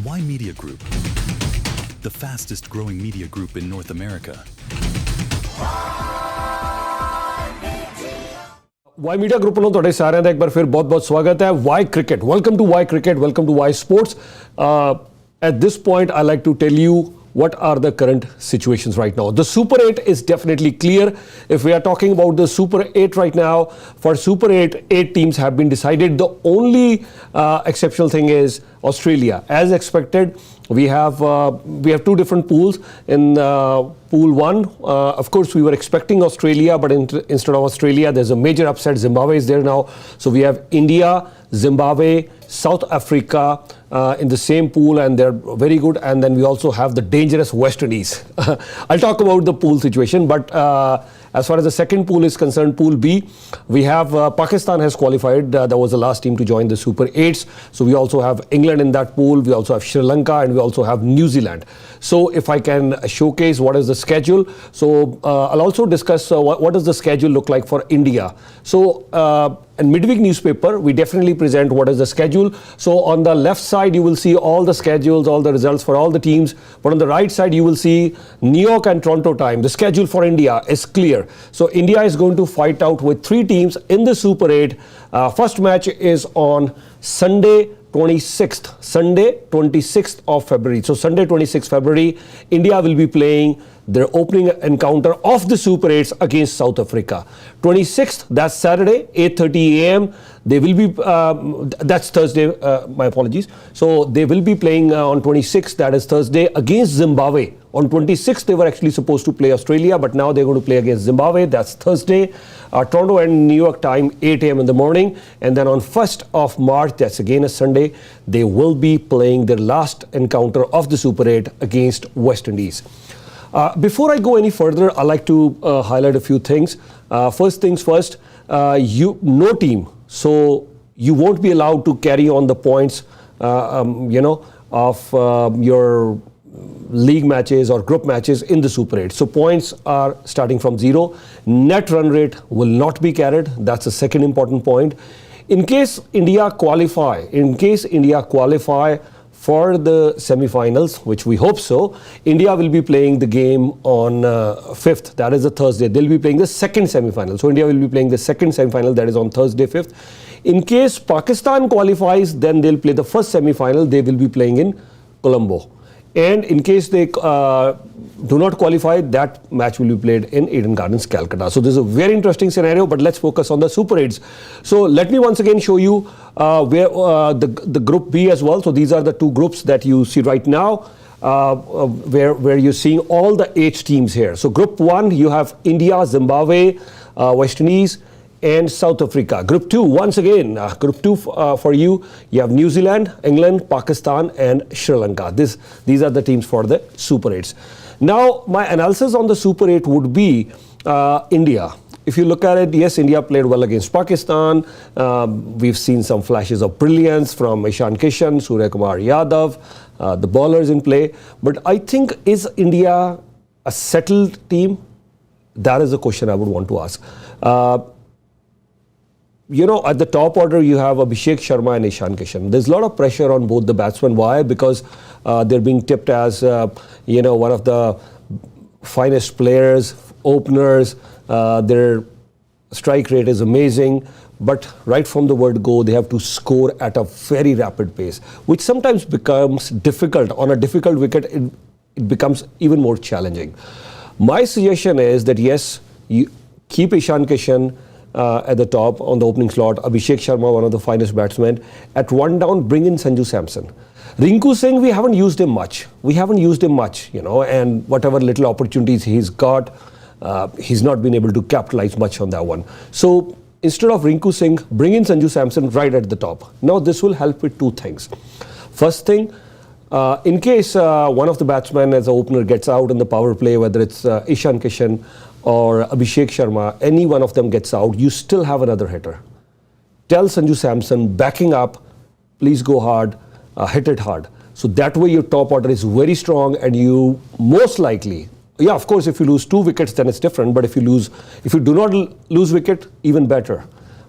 Ymedia Group, the fastest growing media group in North America. Ymedia Group ਨੂੰ ਤੁਹਾਡੇ ਸਾਰਿਆਂ ਦਾ ਇੱਕ ਵਾਰ ਫਿਰ ਬਹੁਤ-ਬਹੁਤ ਸਵਾਗਤ ਹੈ. Why Cricket? Welcome to Why Cricket. Welcome to Why Sports. At this point, I like to tell you what are the current situations right now. The Super 8 is definitely clear. If we are talking about the Super 8 right now, for Super 8, 8 teams have been decided. The only exceptional thing is Australia. As expected, we have two different pools. In Pool 1, of course, we were expecting Australia, but instead of Australia, there's a major upset. Zimbabwe is there now. So we have India, Zimbabwe, South Africa in the same pool, and they're very good. And then we also have the dangerous West Indies. I'll talk about the pool situation, but as far as the second pool is concerned, Pool B, we have Pakistan has qualified. That was the last team to join the Super 8s. So we also have England in that pool. We also have Sri Lanka, and we also have New Zealand. So if I can showcase what is the schedule. So I'll also discuss what does the schedule look like for India. So in midweek newspaper, we definitely present what is the schedule. So on the left side, you will see all the schedules, all the results for all the teams. But on the right side, you will see New York and Toronto time. The schedule for India is clear. So India is going to fight out with 3 teams in the Super 8. First match is on Sunday 26th. Sunday 26th of February. So Sunday 26th February, India will be playing their opening encounter of the Super 8s against South Africa. 26th, that's Saturday, 8:30 a.m. They will be, that's Thursday, my apologies. So they will be playing on 26th, that is Thursday, against Zimbabwe. On 26th, they were actually supposed to play Australia, but now they're going to play against Zimbabwe. That's Thursday. Toronto and New York time, 8 a.m. in the morning. And then on 1st of March, that's again a Sunday, they will be playing their last encounter of the Super 8 against West Indies. Before I go any further, I like to highlight a few things. First things first, no team. So you won't be allowed to carry on the points, of your league matches or group matches in the Super 8. So points are starting from 0. Net run rate will not be carried. That's the second important point. In case India qualify for the semi-finals, which we hope so, India will be playing the game on 5th. That is a Thursday. They'll be playing the second semi-final. So India will be playing the second semi-final. That is on Thursday, 5th. In case Pakistan qualifies, then they'll play the first semi-final. They will be playing in Colombo. And in case they do not qualify, that match will be played in Eden Gardens, Calcutta. So this is a very interesting scenario, but let's focus on the Super 8s. So let me once again show you where the Group B as well. So these are the 2 groups that you see right now, where you're seeing all the 8 teams here. So Group 1, you have India, Zimbabwe, West Indies, and South Africa. Group 2, once again, Group 2 for you have New Zealand, England, Pakistan, and Sri Lanka. These are the teams for the Super 8s. Now, my analysis on the Super 8 would be India. If you look at it, yes, India played well against Pakistan. We've seen some flashes of brilliance from Ishan Kishan, Surya Kumar Yadav, the bowlers in play. But I think, is India a settled team? That is the question I would want to ask. At the top order, you have Abhishek Sharma and Ishan Kishan. There's a lot of pressure on both the batsmen. Why? Because they're being tipped as, one of the finest players, openers. Their strike rate is amazing. But right from the word go, they have to score at a very rapid pace, which sometimes becomes difficult. On a difficult wicket, it becomes even more challenging. My suggestion is that, yes, you keep Ishan Kishan at the top on the opening slot. Abhishek Sharma, one of the finest batsmen. At 1 down, bring in Sanju Samson. Rinku Singh, we haven't used him much. And whatever little opportunities he's got, he's not been able to capitalize much on that one. So instead of Rinku Singh, bring in Sanju Samson right at the top. Now this will help with 2 things. First thing, in case one of the batsmen as an opener gets out in the power play, whether it's Ishan Kishan or Abhishek Sharma, any one of them gets out, you still have another hitter. Tell Sanju Samson, backing up, please go hard, hit it hard. So that way your top order is very strong, and you most likely, of course, if you lose 2 wickets, then it's different. But if you do not lose wicket, even better.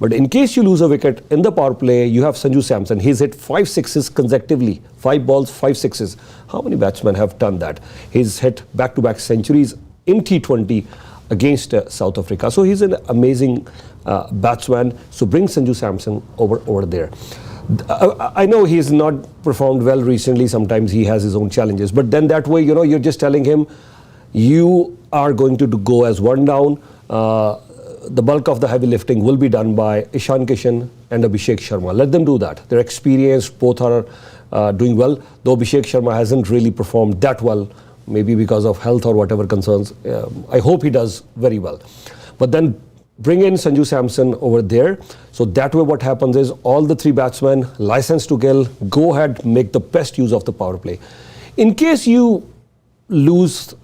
But in case you lose a wicket in the power play, you have Sanju Samson. He's hit 5 sixes consecutively. 5 balls, 5 sixes. How many batsmen have done that? He's hit back-to-back centuries in T20 against South Africa. So he's an amazing batsman. So bring Sanju Samson over there. I know he's not performed well recently. Sometimes he has his own challenges. But then that way, you're just telling him, you are going to go as one down. The bulk of the heavy lifting will be done by Ishan Kishan and Abhishek Sharma. Let them do that. They're experienced, both are doing well, though Abhishek Sharma hasn't really performed that well, maybe because of health or whatever concerns. I hope he does very well. But then bring in Sanju Samson over there. So that way what happens is all the 3 batsmen, licensed to kill, go ahead, make the best use of the power play. In case you lose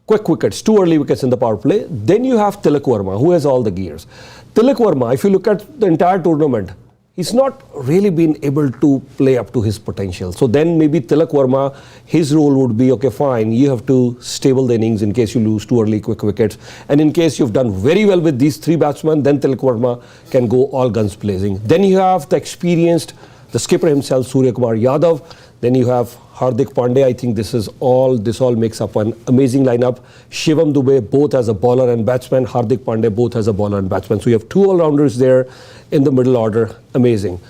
quick wickets, 2 early wickets in the power play, then you have Tilak Verma, who has all the gears. Tilak Verma, if you look at the entire tournament, he's not really been able to play up to his potential. So then maybe Tilak Verma, his role would be, okay, fine, you have to stable the innings in case you lose 2 early quick wickets. And in case you've done very well with these 3 batsmen, then Tilak Verma can go all guns blazing. Then you have the experienced, the skipper himself, Surya Kumar Yadav. Then you have Hardik Pandey. I think this all makes up an amazing lineup. Shivam Dube, both as a bowler and batsman. Hardik Pandey, both as a bowler and batsman. So you have 2 all-rounders there in the middle order. Amazing.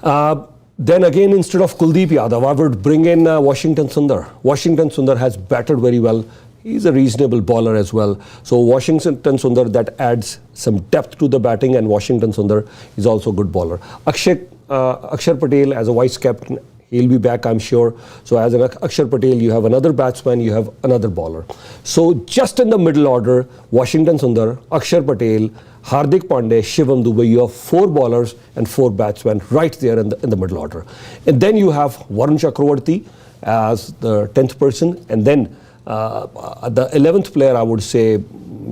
Then again, instead of Kuldeep Yadav, I would bring in Washington Sundar. Washington Sundar has batted very well. He's a reasonable bowler as well. So Washington Sundar, that adds some depth to the batting, and Washington Sundar is also a good bowler. Akshar Patel as a vice captain, he'll be back, I'm sure. So as an Akshar Patel, you have another batsman, you have another bowler. So just in the middle order, Washington Sundar, Akshar Patel, Hardik Pandey, Shivam Dube, you have 4 bowlers and 4 batsmen right there in the middle order. And then you have Varun Chakravarti as the 10th person. And then the 11th player, I would say,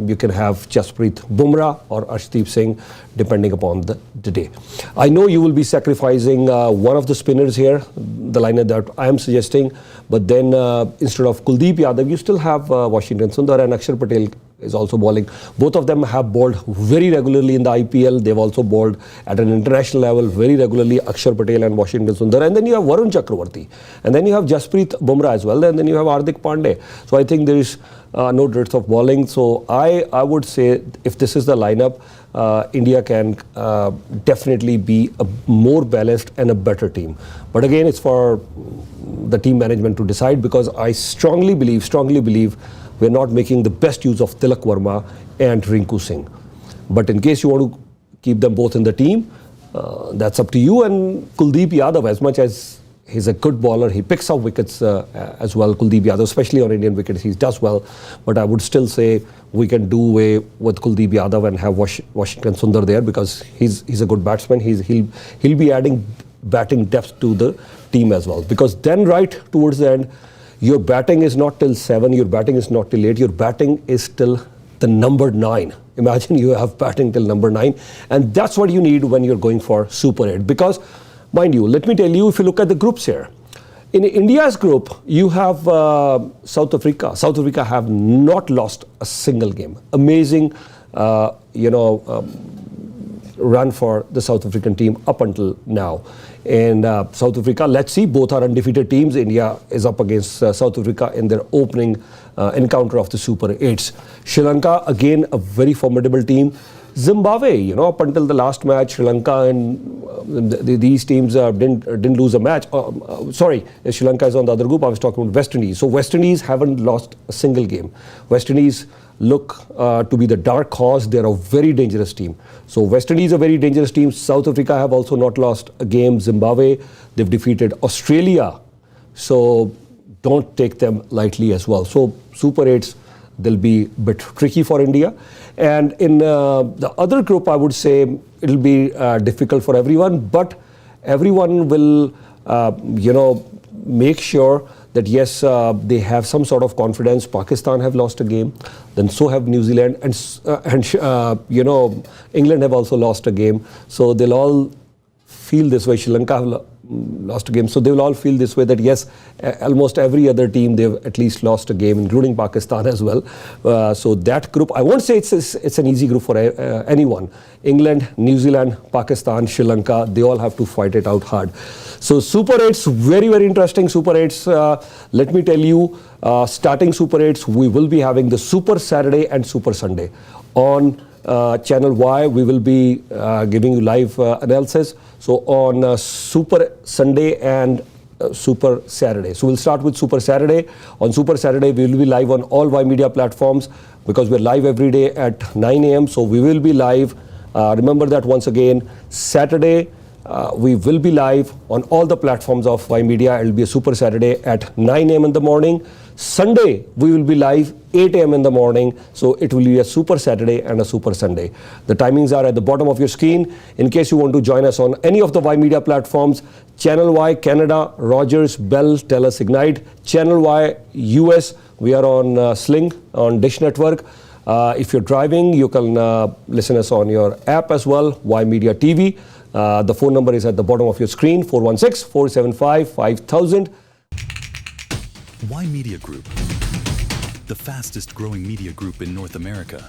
you can have Jasprit Bumrah or Arshdeep Singh, depending upon the day. I know you will be sacrificing one of the spinners here, the liner that I am suggesting, but then instead of Kuldeep Yadav, you still have Washington Sundar, and Akshar Patel is also bowling. Both of them have bowled very regularly in the IPL. They've also bowled at an international level very regularly, Akshar Patel and Washington Sundar. And then you have Varun Chakravarti. And then you have Jasprit Bumrah as well. And then you have Hardik Pandey. So I think there is no dearth of bowling. So I would say if this is the lineup, India can definitely be a more balanced and a better team. But again, it's for the team management to decide, because I strongly believe we're not making the best use of Tilak Verma and Rinku Singh. But in case you want to keep them both in the team, that's up to you. And Kuldeep Yadav, as much as he's a good bowler, he picks up wickets as well, Kuldeep Yadav, especially on Indian wickets, he does well. But I would still say we can do away with Kuldeep Yadav and have Washington Sundar there, because he's a good batsman. He'll be adding batting depth to the team as well. Because then right towards the end, your batting is not till 7, your batting is not till 8, your batting is till the number 9. Imagine you have batting till number 9, and that's what you need when you're going for Super 8. Because, mind you, let me tell you, if you look at the groups here, in India's group, you have South Africa. South Africa have not lost a single game. Amazing, run for the South African team up until now. And South Africa, let's see, both are undefeated teams. India is up against South Africa in their opening encounter of the Super 8s. Sri Lanka, again, a very formidable team. Zimbabwe, up until the last match, Sri Lanka and these teams didn't lose a match. Sorry, Sri Lanka is on the other group. I was talking about West Indies. So West Indies haven't lost a single game. West Indies look to be the dark horse. They're a very dangerous team. So West Indies is a very dangerous team. South Africa have also not lost a game. Zimbabwe, they've defeated Australia. So don't take them lightly as well. So Super 8s, they'll be a bit tricky for India. And in the other group, I would say it'll be difficult for everyone, but everyone will, make sure that yes, they have some sort of confidence. Pakistan have lost a game, then so have New Zealand, and England have also lost a game. So they'll all feel this way. Sri Lanka have lost a game. So they will all feel this way that yes, almost every other team they've at least lost a game, including Pakistan as well. So that group, I won't say it's an easy group for anyone. England, New Zealand, Pakistan, Sri Lanka, they all have to fight it out hard. So Super 8's very, very interesting. Super 8's, let me tell you, starting Super 8's, we will be having the Super Saturday and Super Sunday. On Channel Y, we will be giving you live analysis. So on Super Sunday and Super Saturday. So we'll start with Super Saturday. On Super Saturday, we will be live on all Ymedia platforms because we're live every day at 9 a.m. So we will be live. Remember that once again, Saturday, we will be live on all the platforms of Ymedia. It will be a Super Saturday at 9 a.m. in the morning. Sunday, we will be live 8 a.m. in the morning. So it will be a Super Saturday and a Super Sunday. The timings are at the bottom of your screen. In case you want to join us on any of the Ymedia platforms, Channel Y, Canada, Rogers, Bell, Telus, Ignite. Channel Y, US, we are on Sling, on Dish Network. If you're driving, you can listen us on your app as well, Ymedia TV. The phone number is at the bottom of your screen, 416-475-5000. Ymedia Group, the fastest growing media group in North America.